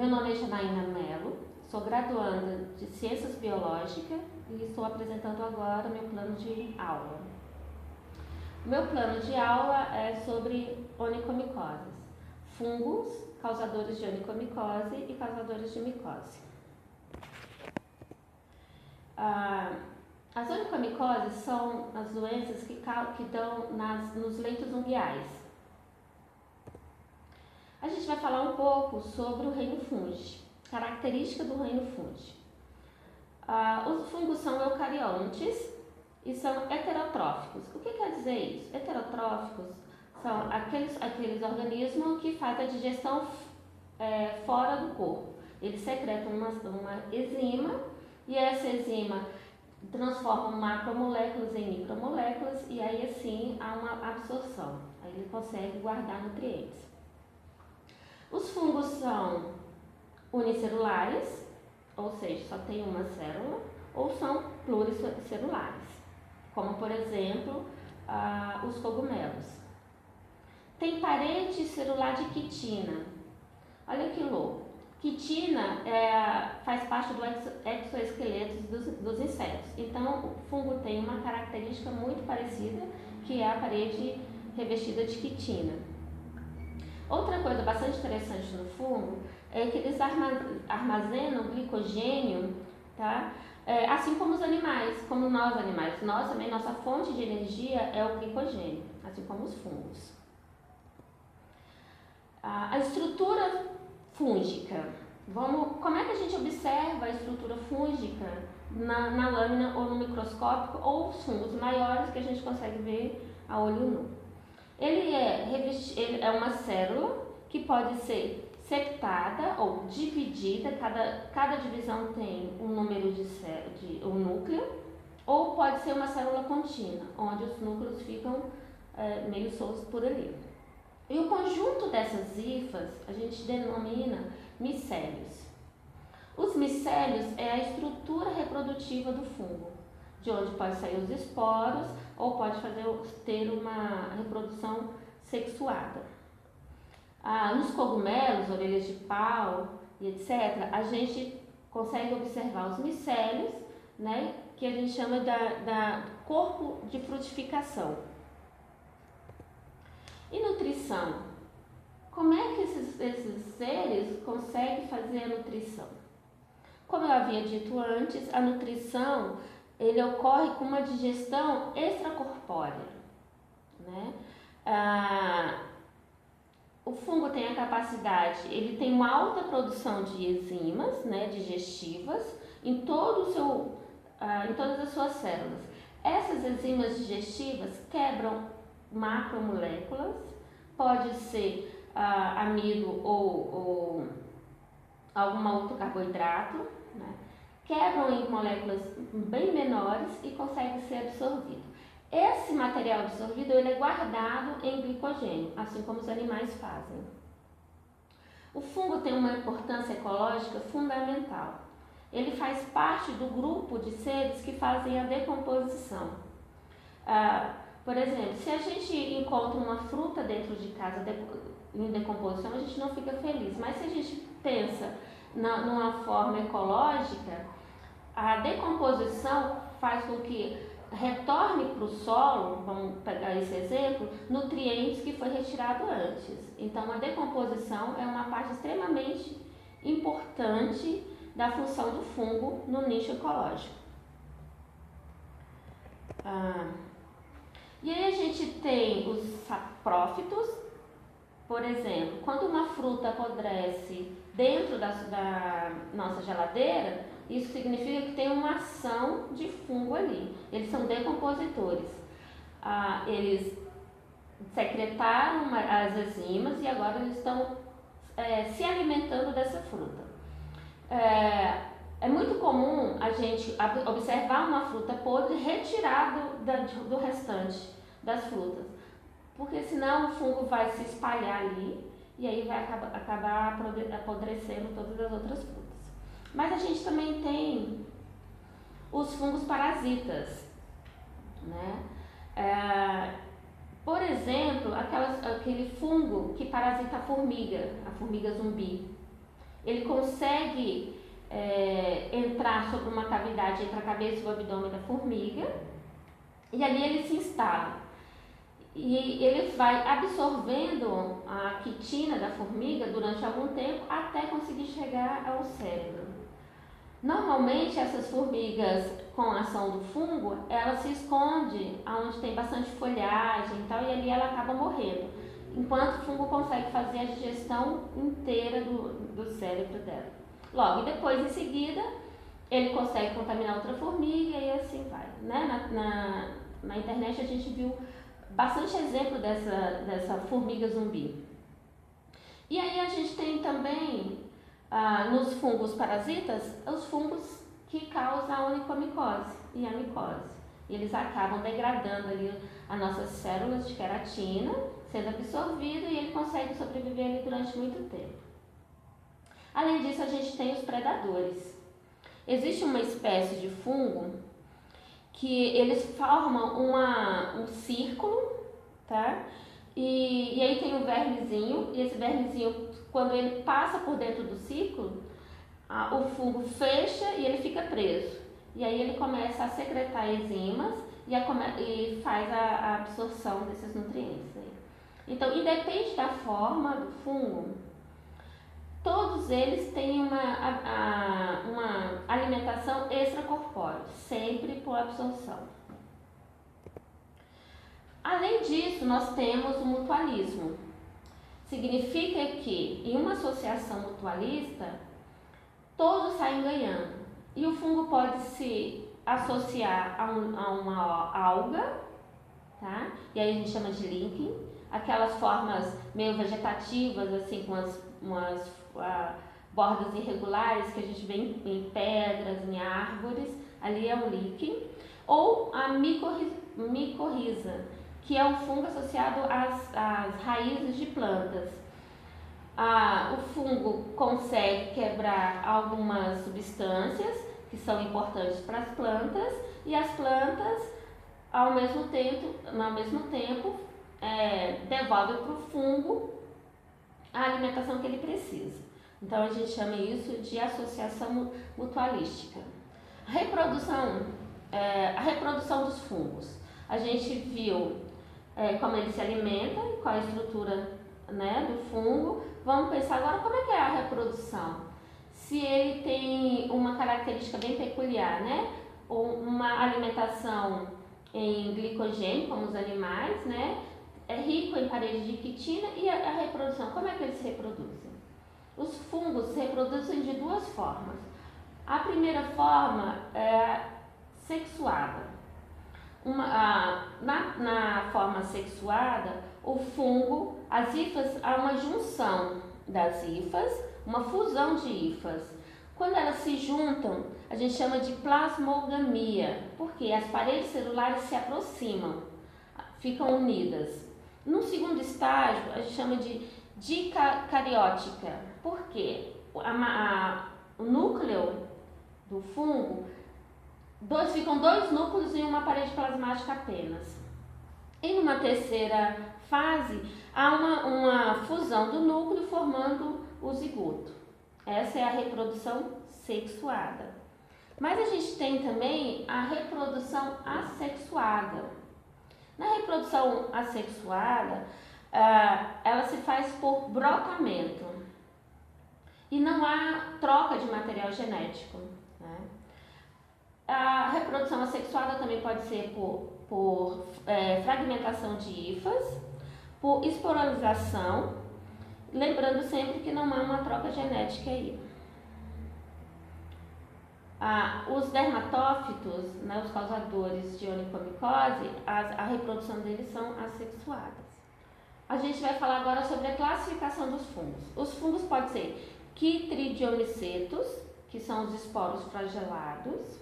Meu nome é Janaína Mello, sou graduanda de Ciências Biológicas e estou apresentando agora meu plano de aula. Meu plano de aula é sobre onicomicoses, fungos causadores de onicomicose e causadores de micose. As onicomicoses são as doenças que dão nos leitos unguiais. A gente vai falar um pouco sobre o reino fungi, característica do reino fungi. Os fungos são eucariontes e são heterotróficos. O que quer dizer isso? Heterotróficos são aqueles organismos que fazem a digestão fora do corpo. Eles secretam uma enzima e essa enzima transforma macromoléculas em micromoléculas e aí assim há uma absorção. Aí ele consegue guardar nutrientes. Os fungos são unicelulares, ou seja, só tem uma célula, ou são pluricelulares, como por exemplo os cogumelos. Tem parede celular de quitina. Olha que louco. Quitina faz parte do exoesqueleto dos insetos. Então, o fungo tem uma característica muito parecida, que é a parede revestida de quitina. Outra coisa bastante interessante no fungo é que eles armazenam glicogênio, tá? Assim como os animais, como nós animais. Nós também, nossa fonte de energia é o glicogênio, assim como os fungos. A estrutura fúngica. Como é que a gente observa a estrutura fúngica na lâmina ou no microscópio ou os fungos maiores que a gente consegue ver a olho nu? Ele é uma célula que pode ser septada ou dividida, cada divisão tem um número de um núcleo, ou pode ser uma célula contínua, onde os núcleos ficam meio soltos por ali. E o conjunto dessas hifas a gente denomina micélios. Os micélios é a estrutura reprodutiva do fungo, de onde pode sair os esporos ou pode ter uma reprodução sexuada. Nos cogumelos, orelhas de pau e etc., a gente consegue observar os micélios, né, que a gente chama da corpo de frutificação. E nutrição? Como é que esses seres conseguem fazer a nutrição? Como eu havia dito antes, a nutrição ele ocorre com uma digestão extracorpórea, né? O fungo tem a capacidade, ele tem uma alta produção de enzimas, né, digestivas em todas as suas células. Essas enzimas digestivas quebram macromoléculas, pode ser amido ou algum outro carboidrato, né? Quebram em moléculas bem menores e consegue ser absorvido. Esse material absorvido ele é guardado em glicogênio, assim como os animais fazem. O fungo tem uma importância ecológica fundamental. Ele faz parte do grupo de seres que fazem a decomposição. Por exemplo, se a gente encontra uma fruta dentro de casa em decomposição, a gente não fica feliz. Mas se a gente pensa numa forma ecológica, a decomposição faz com que retorne para o solo, vamos pegar esse exemplo, nutrientes que foi retirado antes. Então, a decomposição é uma parte extremamente importante da função do fungo no nicho ecológico. E aí a gente tem os saprófitos, por exemplo, quando uma fruta apodrece dentro da nossa geladeira, isso significa que tem uma ação de fungo ali. Eles são decompositores. Eles secretaram as enzimas e agora eles estão se alimentando dessa fruta. É muito comum a gente observar uma fruta podre e retirar do restante das frutas, porque senão o fungo vai se espalhar ali e aí vai acabar apodrecendo todas as outras frutas. Mas a gente também tem os fungos parasitas, né? Por exemplo, aquele fungo que parasita a formiga zumbi. ele consegue entrar sobre uma cavidade entre a cabeça e o abdômen da formiga, e ali ele se instala. E ele vai absorvendo a quitina da formiga durante algum tempo até conseguir chegar ao cérebro. Normalmente essas formigas com a ação do fungo, ela se esconde onde tem bastante folhagem e tal, e ali ela acaba morrendo, enquanto o fungo consegue fazer a digestão inteira do cérebro dela. Logo, depois em seguida, ele consegue contaminar outra formiga e assim vai. Né? Na internet a gente viu bastante exemplo dessa formiga zumbi. E aí a gente tem também, nos fungos parasitas, os fungos que causam a onicomicose e a micose. E eles acabam degradando ali as nossas células de queratina, sendo absorvido, e ele consegue sobreviver ali durante muito tempo. Além disso, a gente tem os predadores. Existe uma espécie de fungo que eles formam um círculo, tá? E aí tem um vermezinho, e esse vermezinho, quando ele passa por dentro do círculo, o fungo fecha e ele fica preso. E aí ele começa a secretar enzimas e faz a absorção desses nutrientes. Então, independente da forma do fungo, todos eles têm uma alimentação extracorpórea, sempre por absorção. Além disso, nós temos o mutualismo. Significa que, em uma associação mutualista, todos saem ganhando. E o fungo pode se associar a uma alga, tá? E aí a gente chama de linking, aquelas formas meio vegetativas, assim, com umas bordas irregulares que a gente vê em pedras, em árvores, ali é um líquen, ou a micorriza, que é um fungo associado às raízes de plantas. O fungo consegue quebrar algumas substâncias que são importantes para as plantas, e as plantas, ao mesmo tempo devolvem para o fungo a alimentação que ele precisa. Então a gente chama isso de associação mutualística. A reprodução dos fungos. A gente viu como ele se alimenta, qual a estrutura, né, do fungo. Vamos pensar agora como é que é a reprodução. Se ele tem uma característica bem peculiar, né? Ou uma alimentação em glicogênio, como os animais, né? É rico em parede de quitina. E a reprodução, como é que eles se reproduzem? Os fungos se reproduzem de duas formas. A primeira forma é sexuada. Na forma sexuada, o fungo, as hifas, há uma junção das hifas, uma fusão de hifas. Quando elas se juntam, a gente chama de plasmogamia, porque as paredes celulares se aproximam, ficam unidas. No segundo estágio, a gente chama de dicariótica, porque o núcleo do fungo, ficam dois núcleos em uma parede plasmática apenas. E numa terceira fase, há uma fusão do núcleo formando o zigoto. Essa é a reprodução sexuada. Mas a gente tem também a reprodução assexuada. Na reprodução assexuada, ela se faz por brotamento e não há troca de material genético, né? A reprodução assexuada também pode ser por fragmentação de hifas, por esporalização, lembrando sempre que não há uma troca genética aí. Os dermatófitos, né, os causadores de onicomicose, a reprodução deles são assexuadas. A gente vai falar agora sobre a classificação dos fungos. Os fungos podem ser quitridiomicetos, que são os esporos flagelados,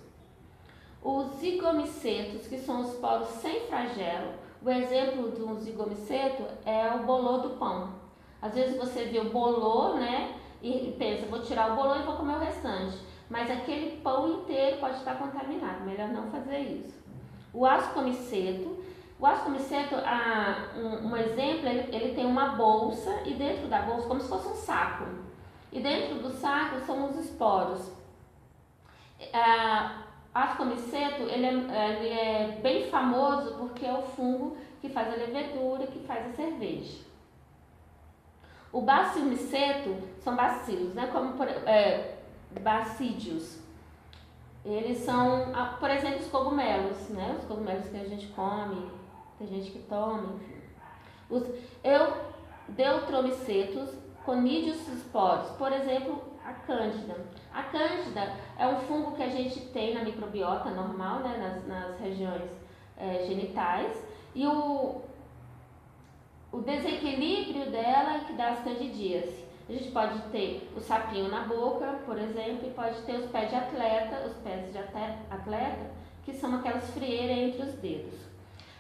os zigomicetos, que são os esporos sem flagelo. O exemplo de um zigomiceto é o bolô do pão. Às vezes você vê o bolô, né, e pensa, vou tirar o bolô e vou comer o restante. Mas aquele pão inteiro pode estar contaminado, melhor não fazer isso. O ascomiceto, um exemplo, ele tem uma bolsa, e dentro da bolsa, como se fosse um saco. E dentro do saco são os esporos. Ascomiceto, ele é bem famoso porque é o fungo que faz a levedura, que faz a cerveja. O bacilmiceto são bacilos, né? Como bacídios. Eles são, por exemplo, os cogumelos, né? Os cogumelos que a gente come, tem gente que toma, enfim. Os deutromicetos, conídeos esporos, por exemplo, a cândida. A cândida é um fungo que a gente tem na microbiota normal, né? nas regiões genitais, e o desequilíbrio dela é que dá as candidíase. A gente pode ter o sapinho na boca, por exemplo, e pode ter os pés de atleta, que são aquelas frieiras entre os dedos.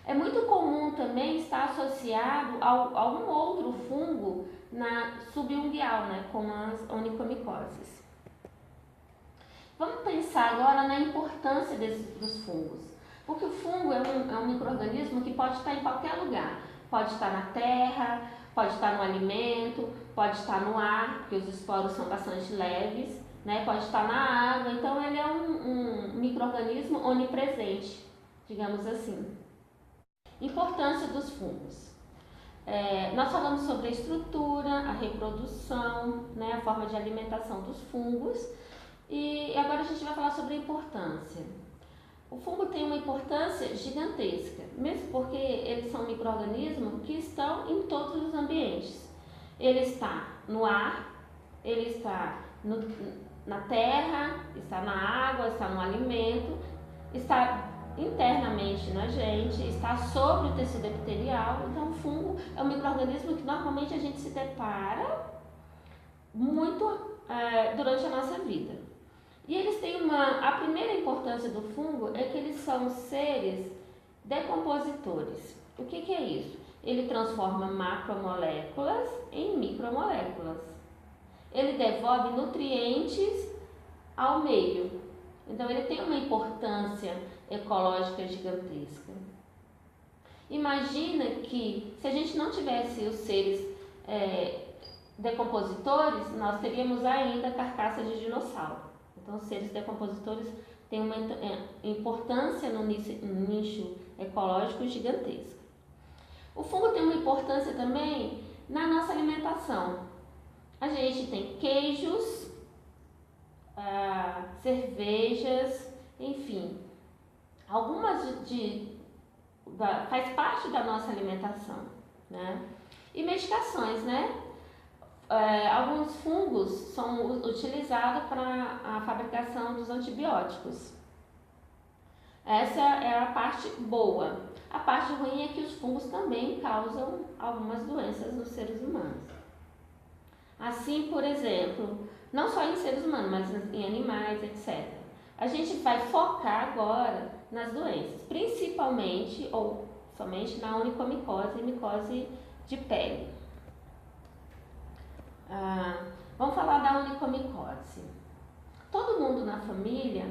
É muito comum também estar associado a algum outro fungo na subungual, né, como as onicomicoses. Vamos pensar agora na importância dos fungos, porque o fungo é um micro-organismo que pode estar em qualquer lugar. Pode estar na terra, pode estar no alimento, pode estar no ar, porque os esporos são bastante leves, né? Pode estar na água, então ele é um micro-organismo onipresente, digamos assim. Importância dos fungos. Nós falamos sobre a estrutura, a reprodução, né? A forma de alimentação dos fungos, e agora a gente vai falar sobre a importância. O fungo tem uma importância gigantesca, mesmo porque eles são micro-organismos que estão em todos os ambientes. Ele está no ar, ele está na terra, está na água, está no alimento, está internamente na gente, está sobre o tecido epitelial. Então, o fungo é um micro-organismo que normalmente a gente se depara muito durante a nossa vida. E eles têm a primeira importância do fungo é que eles são seres decompositores. O que é isso? Ele transforma macromoléculas em micromoléculas. Ele devolve nutrientes ao meio. Então, ele tem uma importância ecológica gigantesca. Imagina que se a gente não tivesse os seres decompositores, nós teríamos ainda carcaça de dinossauro. Então, os seres decompositores têm uma importância no nicho ecológico gigantesca. O fungo tem uma importância também na nossa alimentação. A gente tem queijos, cervejas, enfim, algumas faz parte da nossa alimentação, né? E medicações, né? Alguns fungos são utilizados para a fabricação dos antibióticos. Essa é a parte boa. A parte ruim é que os fungos também causam algumas doenças nos seres humanos. Assim, por exemplo, não só em seres humanos, mas em animais, etc. A gente vai focar agora nas doenças, principalmente ou somente na onicomicose e micose de pele. Vamos falar da onicomicose. Todo mundo na família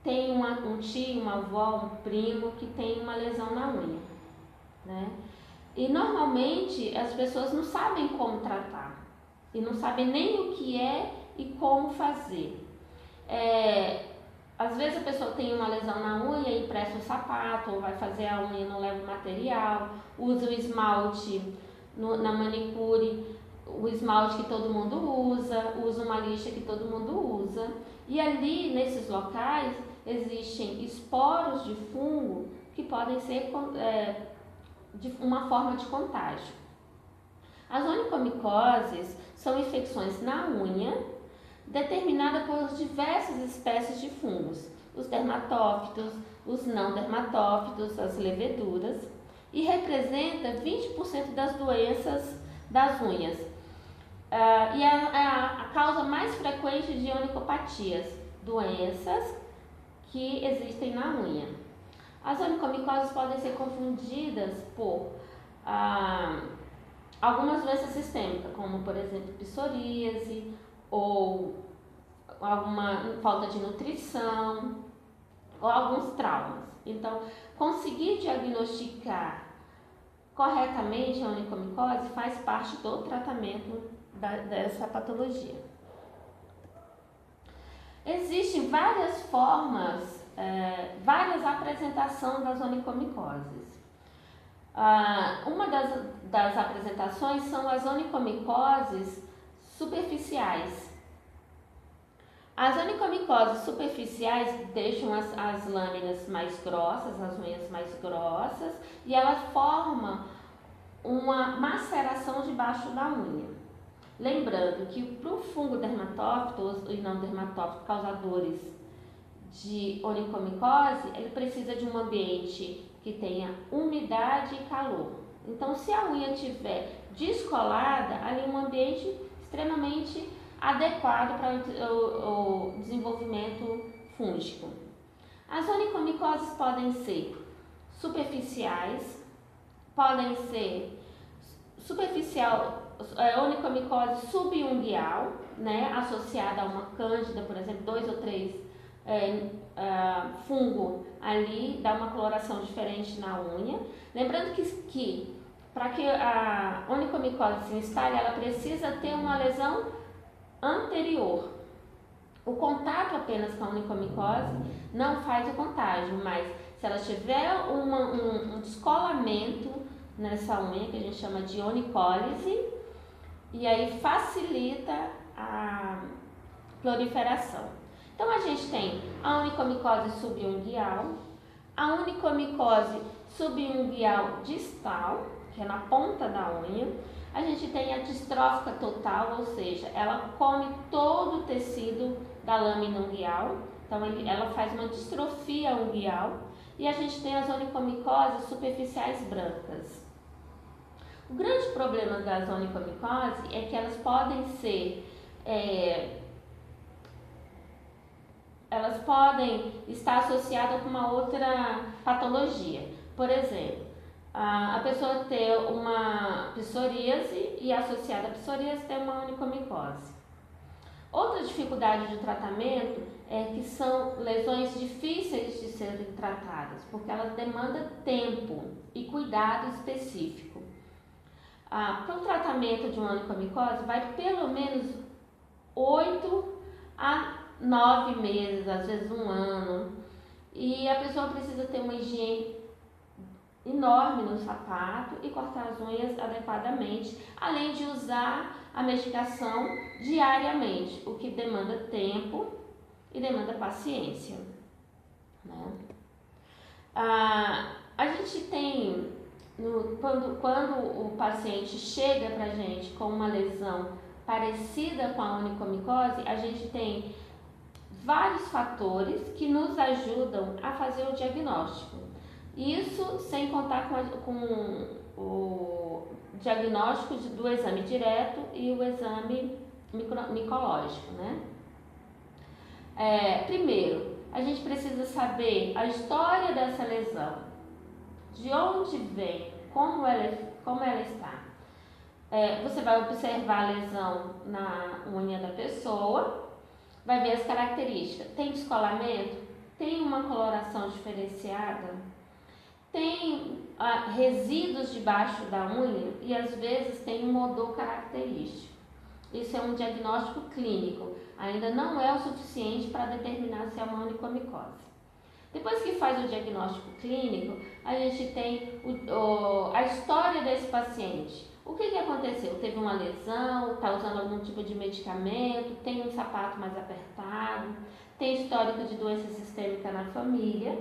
tem um tio, uma avó, um primo que tem uma lesão na unha, né? E normalmente as pessoas não sabem como tratar e não sabem nem o que é e como fazer. Às vezes a pessoa tem uma lesão na unha e empresta um sapato, ou vai fazer a unha e não leva o material, usa o esmalte na manicure, o esmalte que todo mundo usa uma lixa que todo mundo usa. E ali, nesses locais, existem esporos de fungo que podem ser de uma forma de contágio. As onicomicoses são infecções na unha, determinadas por diversas espécies de fungos, os dermatófitos, os não dermatófitos, as leveduras, e representa 20% das doenças das unhas. E a causa mais frequente de onicopatias, doenças que existem na unha. As onicomicoses podem ser confundidas por algumas doenças sistêmicas, como por exemplo psoríase ou alguma falta de nutrição ou alguns traumas. Então, conseguir diagnosticar corretamente a onicomicose faz parte do tratamento dessa patologia. Existem várias formas, várias apresentações das onicomicoses. Uma das apresentações são as onicomicoses superficiais. As onicomicoses superficiais deixam as lâminas mais grossas, as unhas mais grossas, e ela forma uma maceração debaixo da unha. Lembrando que para o fungo dermatófito e não dermatófito causadores de onicomicose, ele precisa de um ambiente que tenha umidade e calor. Então, se a unha estiver descolada, ali é um ambiente extremamente adequado para o desenvolvimento fúngico. As onicomicoses podem ser superficiais, podem ser onicomicose subunguial, né, associada a uma cândida, por exemplo, 2 ou 3 fungo ali, dá uma coloração diferente na unha. Lembrando que para que a onicomicose se instale, ela precisa ter uma lesão anterior. O contato apenas com a onicomicose não faz o contágio, mas se ela tiver um descolamento nessa unha, que a gente chama de onicólise, e aí facilita a proliferação. Então a gente tem a onicomicose subunguial, a onicomicose subunguial distal, que é na ponta da unha. A gente tem a distrófica total, ou seja, ela come todo o tecido da lâmina unguial, então ela faz uma distrofia unguial. E a gente tem as onicomicoses superficiais brancas. O grande problema das onicomicoses é que elas podem ser, elas podem estar associadas com uma outra patologia. Por exemplo, a pessoa ter uma psoríase e associada à psoríase ter uma onicomicose. Outra dificuldade de tratamento é que são lesões difíceis de serem tratadas, porque elas demandam tempo e cuidado específico. Para o tratamento de uma onicomicose vai pelo menos 8 a 9 meses, às vezes 1 ano, e a pessoa precisa ter uma higiene enorme no sapato e cortar as unhas adequadamente, além de usar a medicação diariamente, o que demanda tempo e demanda paciência, né? A gente tem, quando o paciente chega para a gente com uma lesão parecida com a onicomicose, a gente tem vários fatores que nos ajudam a fazer o diagnóstico. Isso sem contar com o diagnóstico do exame direto e o exame micológico, né? Primeiro, a gente precisa saber a história dessa lesão, de onde vem, como ela está. Você vai observar a lesão na unha da pessoa, vai ver as características. Tem descolamento? Tem uma coloração diferenciada? Tem resíduos debaixo da unha e às vezes tem um odor característico. Isso é um diagnóstico clínico, ainda não é o suficiente para determinar se é uma onicomicose. Depois que faz o diagnóstico clínico, a gente tem a história desse paciente. O que aconteceu? Teve uma lesão, está usando algum tipo de medicamento, tem um sapato mais apertado, tem histórico de doença sistêmica na família.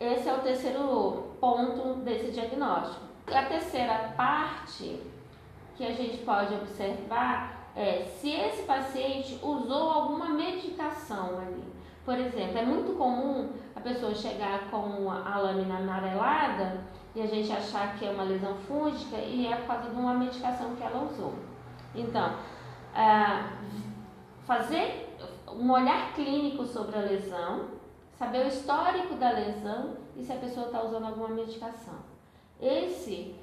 Esse é o terceiro ponto desse diagnóstico. A terceira parte que a gente pode observar é se esse paciente usou alguma medicação ali. Por exemplo, é muito comum a pessoa chegar com a lâmina amarelada e a gente achar que é uma lesão fúngica e é por causa de uma medicação que ela usou. Então, fazer um olhar clínico sobre a lesão, saber o histórico da lesão e se a pessoa está usando alguma medicação. Esses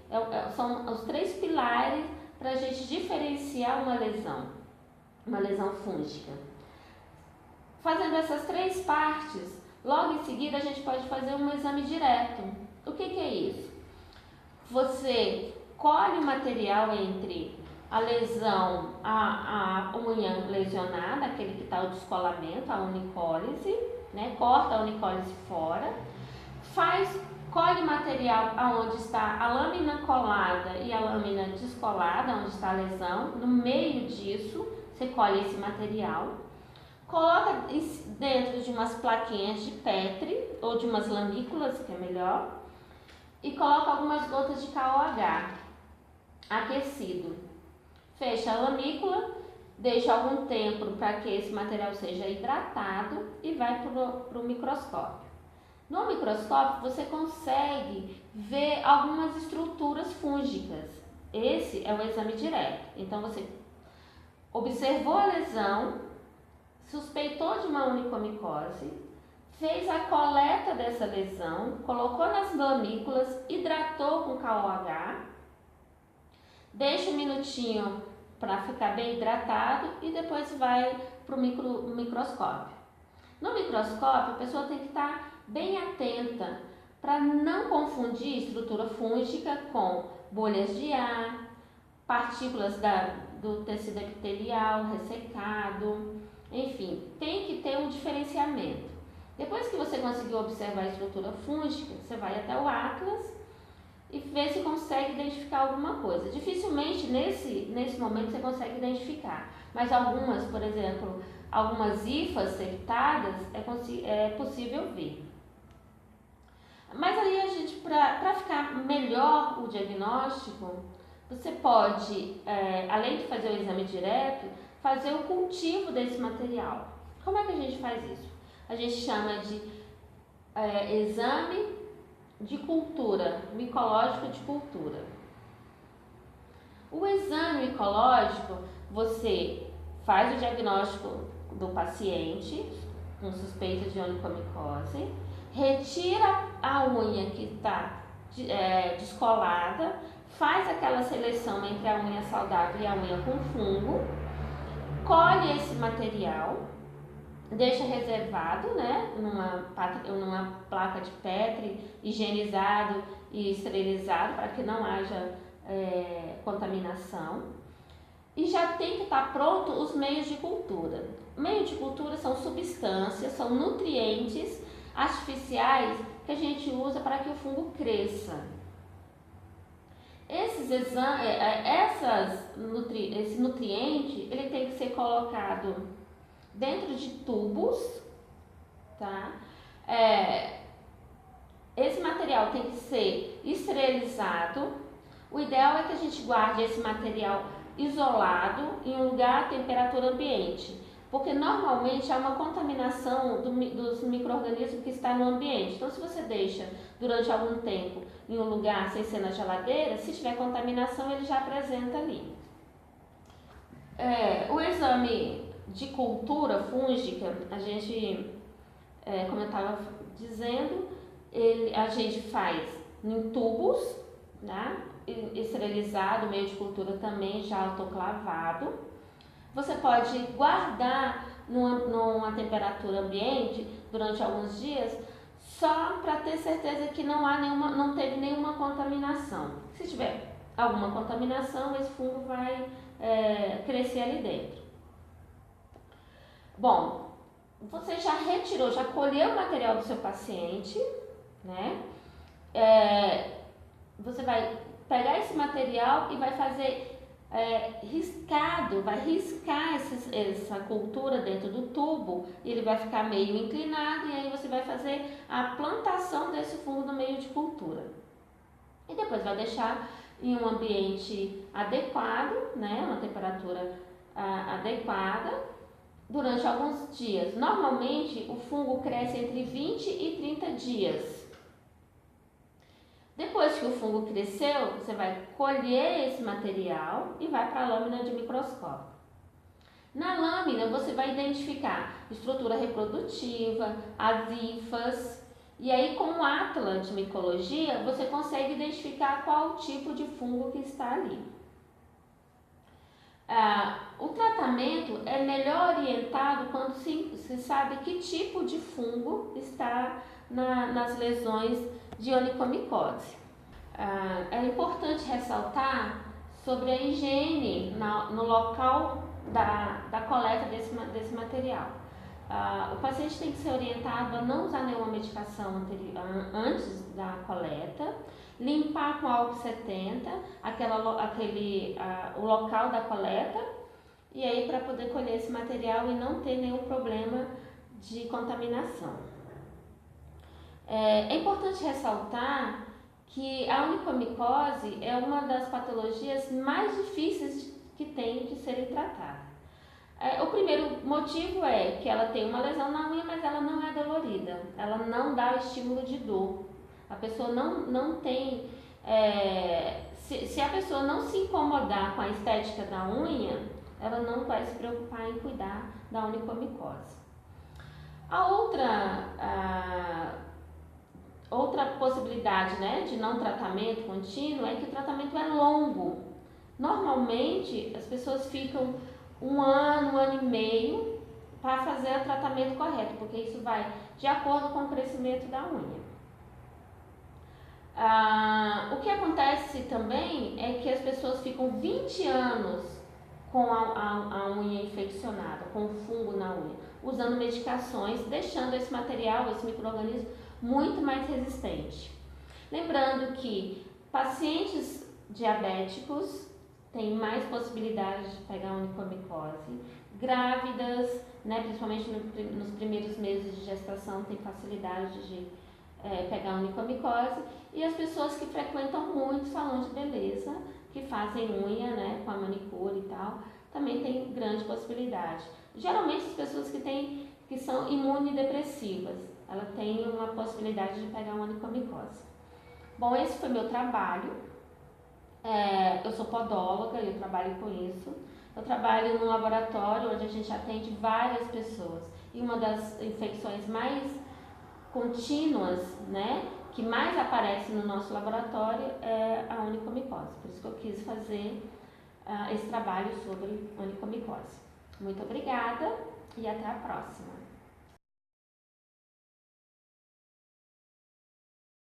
são os 3 pilares para a gente diferenciar uma lesão fúngica. Fazendo essas 3 partes, logo em seguida a gente pode fazer um exame direto. O que é isso? Você colhe o material entre a lesão, a unha lesionada, aquele que está o descolamento, a unicólise, né? Corta a unicólise fora, colhe material aonde está a lâmina colada e a lâmina descolada, onde está a lesão, no meio disso você colhe esse material, coloca dentro de umas plaquinhas de Petri ou de umas lamículas, que é melhor, e coloca algumas gotas de KOH aquecido. Fecha a lamícula, deixa algum tempo para que esse material seja hidratado e vai para o microscópio. No microscópio você consegue ver algumas estruturas fúngicas. Esse é o exame direto. Então você observou a lesão, suspeitou de uma onicomicose, fez a coleta dessa lesão, colocou nas lamículas, hidratou com KOH, deixa um minutinho para ficar bem hidratado e depois vai para o microscópio. No microscópio a pessoa tem que estar bem atenta para não confundir estrutura fúngica com bolhas de ar, partículas do tecido epitelial ressecado, enfim, tem que ter um diferenciamento. Depois que você conseguiu observar a estrutura fúngica, você vai até o atlas e vê se consegue identificar alguma coisa. Dificilmente nesse momento você consegue identificar, mas algumas, por exemplo, algumas hifas septadas é possível ver. Mas aí a gente, para ficar melhor o diagnóstico, você pode, além de fazer o exame direto, fazer o cultivo desse material. Como é que a gente faz isso? A gente chama de exame de cultura, micológico de cultura. O exame micológico, você faz o diagnóstico do paciente com suspeita de onicomicose, retira a unha que está descolada, faz aquela seleção entre a unha saudável e a unha com fungo, colhe esse material, deixa reservado, né, numa placa de Petri, higienizado e esterilizado para que não haja contaminação. E já tem que estar pronto os meios de cultura. Meios de cultura são substâncias, são nutrientes artificiais que a gente usa para que o fungo cresça. Esse nutriente ele tem que ser colocado dentro de tubos, tá? Esse material tem que ser esterilizado. O ideal é que a gente guarde esse material isolado em um lugar a temperatura ambiente, porque normalmente há uma contaminação dos micro-organismos que está no ambiente. Então, se você deixa durante algum tempo em um lugar sem ser na geladeira, se tiver contaminação, ele já apresenta ali. O exame de cultura fúngica, a gente, como eu estava dizendo, a gente faz em tubos, né? Esterilizado, meio de cultura também já autoclavado. Você pode guardar numa temperatura ambiente durante alguns dias, só para ter certeza que não teve nenhuma contaminação. Se tiver alguma contaminação, esse fungo vai crescer ali dentro. Bom, você já retirou, já colheu o material do seu paciente, né? Você vai pegar esse material e vai fazer riscado, vai riscar essa cultura dentro do tubo e ele vai ficar meio inclinado e aí você vai fazer a plantação desse fungo no meio de cultura. E depois vai deixar em um ambiente adequado, né, uma temperatura adequada, durante alguns dias. Normalmente o fungo cresce entre 20 e 30 dias. Depois que o fungo cresceu, você vai colher esse material e vai para a lâmina de microscópio. Na lâmina você vai identificar estrutura reprodutiva, as hifas, e aí com o atlas de micologia você consegue identificar qual tipo de fungo que está ali. O tratamento é melhor orientado quando se sabe que tipo de fungo está nas lesões de onicomicose. É importante ressaltar sobre a higiene no local da coleta desse material. O paciente tem que ser orientado a não usar nenhuma medicação antes da coleta, limpar com álcool 70 o local da coleta, e aí para poder colher esse material e não ter nenhum problema de contaminação. É importante ressaltar que a onicomicose é uma das patologias mais difíceis que tem de serem tratadas. O primeiro motivo é que ela tem uma lesão na unha, mas ela não é dolorida, ela não dá estímulo de dor. A pessoa não tem... se a pessoa não se incomodar com a estética da unha, ela não vai se preocupar em cuidar da onicomicose. A outra possibilidade, né, de não tratamento contínuo é que o tratamento é longo. Normalmente, as pessoas ficam 1 ano e meio para fazer o tratamento correto, porque isso vai de acordo com o crescimento da unha. O que acontece também é que as pessoas ficam 20 anos com a unha infeccionada, com o fungo na unha, usando medicações, deixando esse material, esse micro-organismo muito mais resistente. Lembrando que pacientes diabéticos têm mais possibilidade de pegar onicomicose, grávidas, né, principalmente nos primeiros meses de gestação, têm facilidade de pegar onicomicose, e as pessoas que frequentam muito salão de beleza, que fazem unha, né, com a manicure e tal, também tem grande possibilidade. Geralmente as pessoas que são imunodepressivas, ela tem uma possibilidade de pegar uma onicomicose. Bom, esse foi meu trabalho. Eu sou podóloga e eu trabalho com isso. Eu trabalho num laboratório onde a gente atende várias pessoas. E uma das infecções mais contínuas, né, que mais aparece no nosso laboratório é a onicomicose. Por isso que eu quis fazer esse trabalho sobre onicomicose. Muito obrigada e até a próxima.